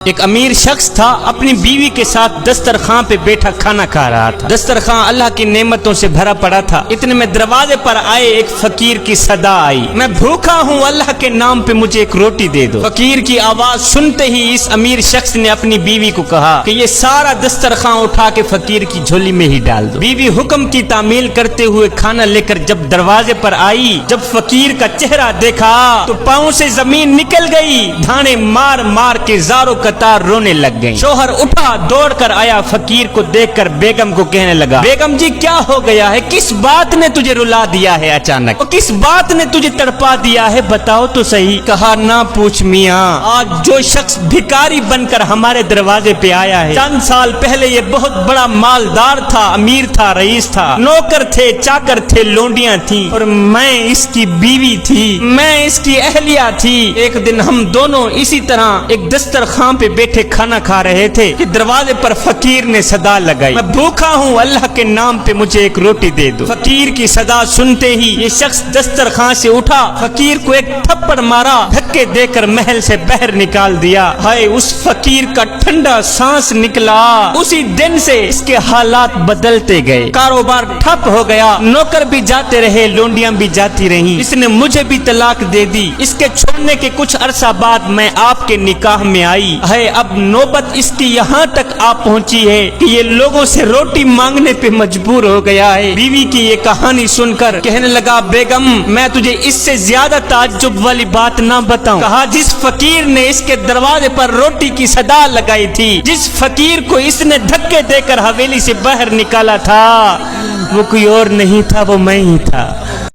ایک امیر شخص تھا، اپنی بیوی کے ساتھ دسترخوان پہ بیٹھا کھانا کھا رہا تھا۔ دسترخوان اللہ کی نعمتوں سے بھرا پڑا تھا۔ اتنے میں دروازے پر آئے ایک فقیر کی صدا آئی، میں بھوکا ہوں، اللہ کے نام پہ مجھے ایک روٹی دے دو۔ فقیر کی آواز سنتے ہی اس امیر شخص نے اپنی بیوی کو کہا کہ یہ سارا دسترخوان اٹھا کے فقیر کی جھولی میں ہی ڈال دو۔ بیوی حکم کی تعمیل کرتے ہوئے کھانا لے کر جب دروازے پر آئی، جب فقیر کا چہرہ دیکھا تو پاؤں سے زمین نکل گئی، دھانے مار مار کے زاروں قطار رونے لگ گئی۔ شوہر اٹھا، دوڑ کر آیا، فقیر کو دیکھ کر بیگم کو کہنے لگا، بیگم جی کیا ہو گیا ہے؟ کس بات نے تجھے رلا دیا ہے اچانک؟ کس بات نے تجھے تڑپا دیا ہے؟ بتاؤ تو صحیح۔ کہا نہ پوچھ میاں، آج جو شخص بھکاری بن کر ہمارے دروازے پہ آیا ہے، چند سال پہلے یہ بہت بڑا مالدار تھا، امیر تھا، رئیس تھا، نوکر تھے، چاکر تھے، لونڈیاں تھیں، اور میں اس کی بیوی تھی، میں اس کی اہلیہ تھی۔ ایک دن ہم دونوں اسی طرح ایک دسترخوان پہ بیٹھے کھانا کھا رہے تھے کہ دروازے پر فقیر نے صدا لگائی، میں بھوکا ہوں، اللہ کے نام پہ مجھے ایک روٹی دے دو۔ فقیر کی صدا سنتے ہی یہ شخص دسترخوان سے اٹھا، فقیر کو ایک تھپڑ مارا، دھکے دے کر محل سے باہر نکال دیا۔ ہائے اس فقیر کا ٹھنڈا سانس نکلا۔ اسی دن سے اس کے حالات بدلتے گئے، کاروبار ٹھپ ہو گیا، نوکر بھی جاتے رہے، لونڈیاں بھی جاتی رہیں، اس نے مجھے بھی طلاق دے دی۔ اس کے چھوڑنے کے کچھ عرصہ بعد میں آپ کے نکاح میں آئی ہے، اب نوبت اس کی یہاں تک آ پہنچی ہے کہ یہ لوگوں سے روٹی مانگنے پہ مجبور ہو گیا ہے۔ بیوی کی یہ کہانی سن کر کہنے لگا، بیگم میں تجھے اس سے زیادہ تعجب والی بات نہ بتاؤں؟ کہا جس فقیر نے اس کے دروازے پر روٹی کی صدا لگائی تھی، جس فقیر کو اس نے دھکے دے کر حویلی سے باہر نکالا تھا، وہ کوئی اور نہیں تھا، وہ میں ہی تھا۔